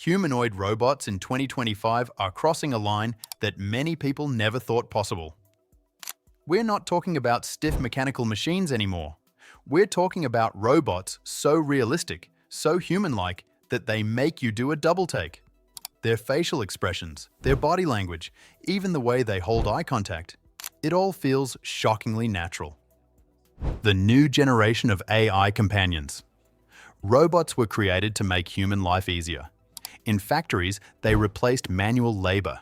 Humanoid robots in 2025 are crossing a line that many people never thought possible. We're not talking about stiff mechanical machines anymore. We're talking about robots so realistic, so human-like, that they make you do a double take. Their facial expressions, their body language, even the way they hold eye contact, it all feels shockingly natural. The new generation of AI companions. Robots were created to make human life easier. In factories, they replaced manual labor.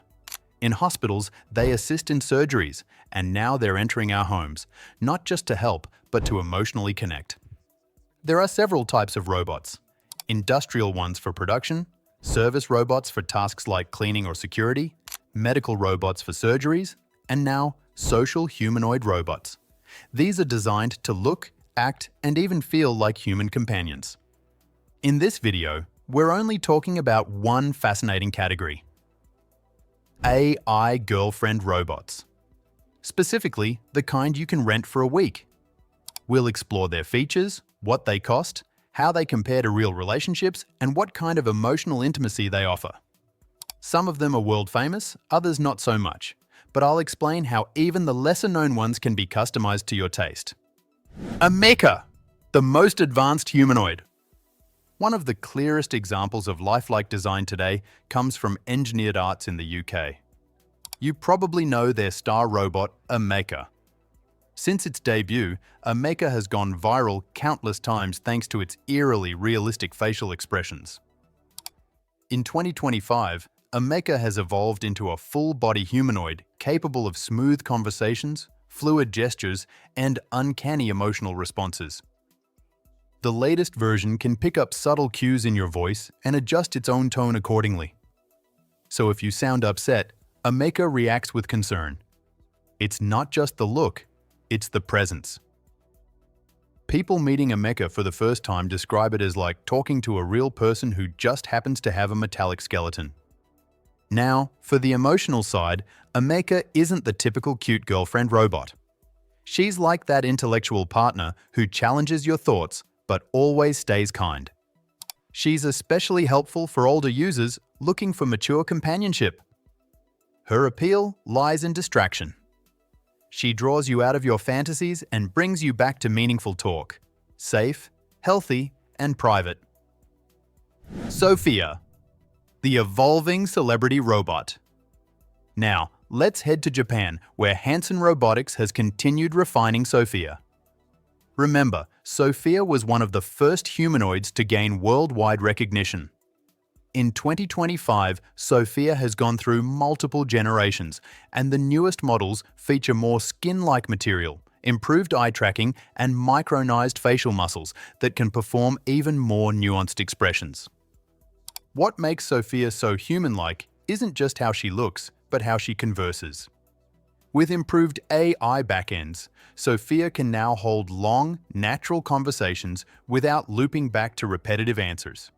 In hospitals, they assist in surgeries, and now they're entering our homes, not just to help, but to emotionally connect. There are several types of robots. Industrial ones for production, service robots for tasks like cleaning or security, medical robots for surgeries, and now social humanoid robots. These are designed to look, act, and even feel like human companions. In this video, we're only talking about one fascinating category: AI girlfriend robots. Specifically, the kind you can rent for a week. We'll explore their features, what they cost, how they compare to real relationships, and what kind of emotional intimacy they offer. Some of them are world famous, others not so much, but I'll explain how even the lesser-known ones can be customized to your taste. Ameca, the most advanced humanoid. One of the clearest examples of lifelike design today comes from Engineered Arts in the UK. You probably know their star robot, Ameca. Since its debut, Ameca has gone viral countless times thanks to its eerily realistic facial expressions. In 2025, Ameca has evolved into a full-body humanoid capable of smooth conversations, fluid gestures, and uncanny emotional responses. The latest version can pick up subtle cues in your voice and adjust its own tone accordingly. So if you sound upset, Ameca reacts with concern. It's not just the look, it's the presence. People meeting Ameca for the first time describe it as like talking to a real person who just happens to have a metallic skeleton. Now, for the emotional side, Ameca isn't the typical cute girlfriend robot. She's like that intellectual partner who challenges your thoughts but always stays kind. She's especially helpful for older users looking for mature companionship. Her appeal lies in distraction. She draws you out of your fantasies and brings you back to meaningful talk. Safe, healthy, and private. Sophia, the evolving celebrity robot. Now, let's head to Japan, where Hanson Robotics has continued refining Sophia. Remember, Sophia was one of the first humanoids to gain worldwide recognition. In 2025, Sophia has gone through multiple generations, and the newest models feature more skin-like material, improved eye tracking, and micronized facial muscles that can perform even more nuanced expressions. What makes Sophia so human-like isn't just how she looks, but how she converses. With improved AI backends, Sophia can now hold long, natural conversations without looping back to repetitive answers.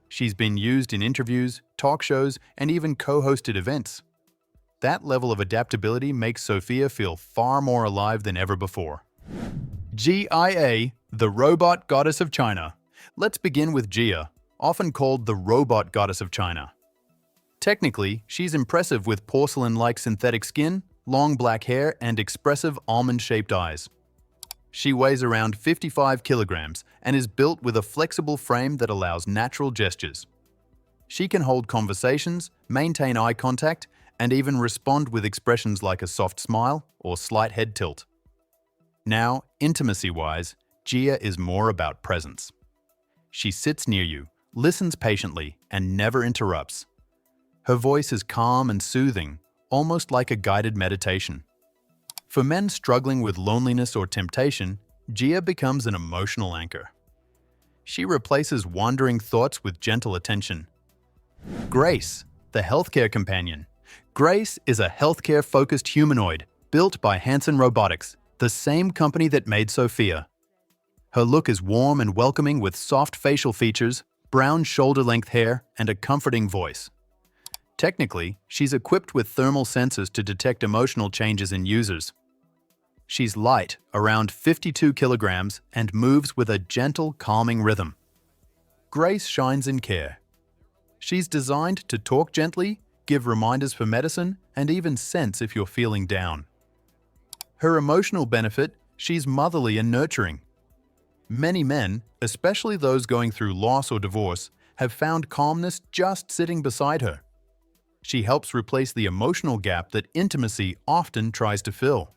She's been used in interviews, talk shows, and even co-hosted events. That level of adaptability makes Sophia feel far more alive than ever before. Gia, the robot goddess of China. Let's begin with Gia, often called the robot goddess of China. Technically, she's impressive with porcelain-like synthetic skin, long black hair, and expressive almond-shaped eyes. She weighs around 55 kilograms and is built with a flexible frame that allows natural gestures. She can hold conversations, maintain eye contact, and even respond with expressions like a soft smile or slight head tilt. Now, intimacy-wise, Gia is more about presence. She sits near you, listens patiently, and never interrupts. Her voice is calm and soothing, almost like a guided meditation. For men struggling with loneliness or temptation, Gia becomes an emotional anchor. She replaces wandering thoughts with gentle attention. Grace, the healthcare companion. Grace is a healthcare-focused humanoid built by Hanson Robotics, the same company that made Sophia. Her look is warm and welcoming with soft facial features, brown shoulder-length hair, and a comforting voice. Technically, she's equipped with thermal sensors to detect emotional changes in users. She's light, around 52 kilograms, and moves with a gentle, calming rhythm. Grace shines in care. She's designed to talk gently, give reminders for medicine, and even sense if you're feeling down. Her emotional benefit, she's motherly and nurturing. Many men, especially those going through loss or divorce, have found calmness just sitting beside her. She helps replace the emotional gap that intimacy often tries to fill.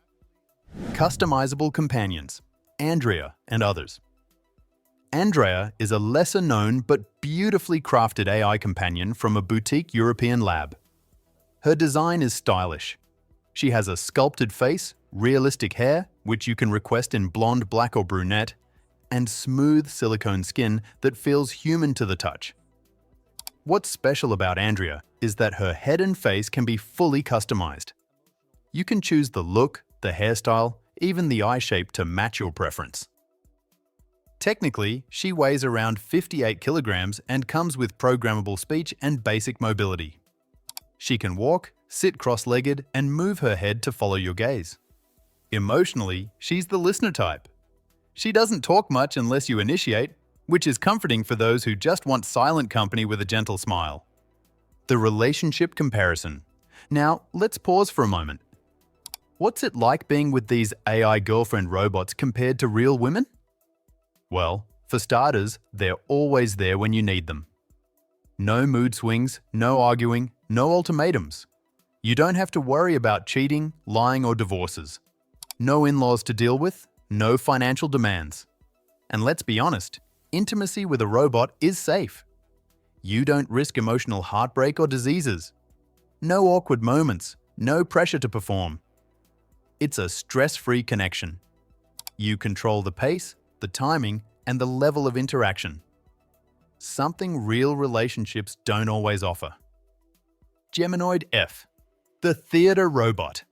Customizable companions, Andrea and others. Andrea is a lesser-known but beautifully crafted AI companion from a boutique European lab. Her design is stylish. She has a sculpted face, realistic hair, which you can request in blonde, black or brunette, and smooth silicone skin that feels human to the touch. What's special about Andrea is that her head and face can be fully customized. You can choose the look, the hairstyle, even the eye shape to match your preference. Technically, she weighs around 58 kilograms and comes with programmable speech and basic mobility. She can walk, sit cross-legged, and move her head to follow your gaze. Emotionally, she's the listener type. She doesn't talk much unless you initiate, which is comforting for those who just want silent company with a gentle smile. The relationship comparison. Now, let's pause for a moment. What's it like being with these AI girlfriend robots compared to real women? Well, for starters, they're always there when you need them. No mood swings, no arguing, no ultimatums. You don't have to worry about cheating, lying, or divorces. No in-laws to deal with, no financial demands. And let's be honest, intimacy with a robot is safe. You don't risk emotional heartbreak or diseases. No awkward moments, no pressure to perform. It's a stress-free connection. You control the pace, the timing, and the level of interaction. Something real relationships don't always offer. Humanoid F, the theater robot.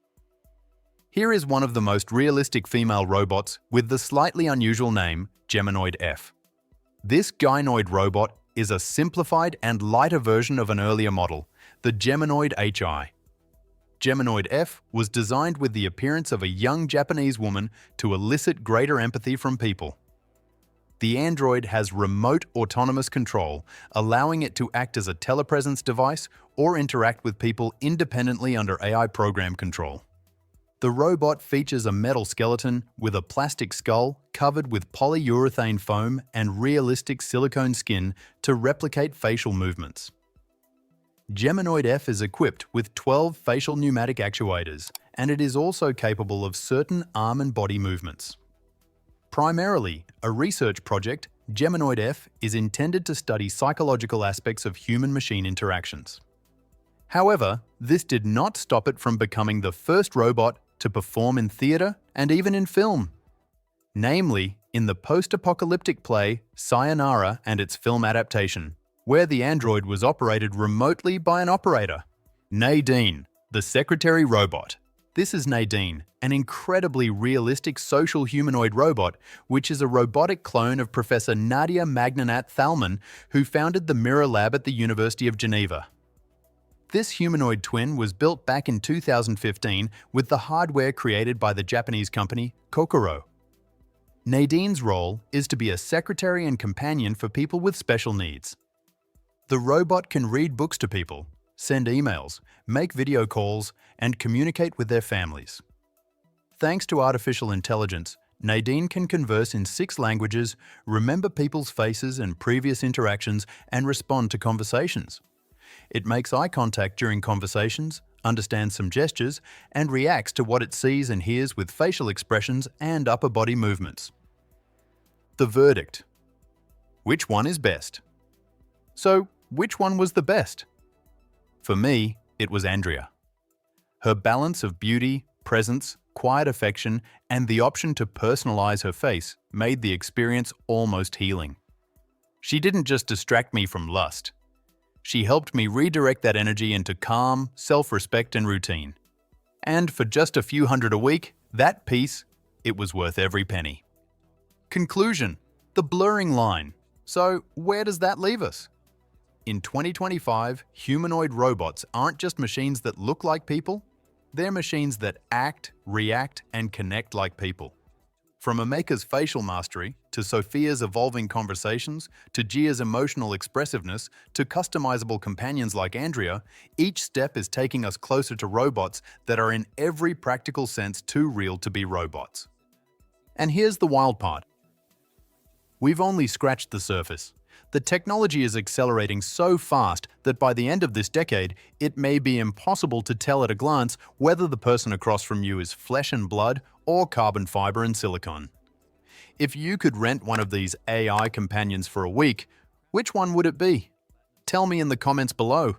Here is one of the most realistic female robots with the slightly unusual name Humanoid F. This gynoid robot is a simplified and lighter version of an earlier model, the Humanoid HI. Humanoid F was designed with the appearance of a young Japanese woman to elicit greater empathy from people. The android has remote autonomous control, allowing it to act as a telepresence device or interact with people independently under AI program control. The robot features a metal skeleton with a plastic skull covered with polyurethane foam and realistic silicone skin to replicate facial movements. Humanoid F is equipped with 12 facial pneumatic actuators, and it is also capable of certain arm and body movements. Primarily a research project, Humanoid F is intended to study psychological aspects of human-machine interactions. However, this did not stop it from becoming the first robot to perform in theatre and even in film. Namely, in the post-apocalyptic play Sayonara and its film adaptation, where the android was operated remotely by an operator. Nadine, the secretary robot. This is Nadine, an incredibly realistic social humanoid robot, which is a robotic clone of Professor Nadia Magnanat Thalmann, who founded the Mirror Lab at the University of Geneva. This humanoid twin was built back in 2015 with the hardware created by the Japanese company Kokoro. Nadine's role is to be a secretary and companion for people with special needs. The robot can read books to people, send emails, make video calls, and communicate with their families. Thanks to artificial intelligence, Nadine can converse in 6 languages, remember people's faces and previous interactions, and respond to conversations. It makes eye contact during conversations, understands some gestures, and reacts to what it sees and hears with facial expressions and upper body movements. The verdict. Which one is best? So, which one was the best? For me, it was Andrea. Her balance of beauty, presence, quiet affection, and the option to personalize her face made the experience almost healing. She didn't just distract me from lust. She helped me redirect that energy into calm, self-respect and routine. And for just a few hundred a week, that peace, it was worth every penny. Conclusion. The blurring line. So, where does that leave us? In 2025, humanoid robots aren't just machines that look like people, they're machines that act, react, and connect like people. From Ameca's facial mastery, to Sophia's evolving conversations, to Gia's emotional expressiveness, to customizable companions like Andrea, each step is taking us closer to robots that are in every practical sense too real to be robots. And here's the wild part. We've only scratched the surface. The technology is accelerating so fast that by the end of this decade, it may be impossible to tell at a glance whether the person across from you is flesh and blood or carbon fiber and silicon. If you could rent one of these AI companions for a week, which one would it be? Tell me in the comments below.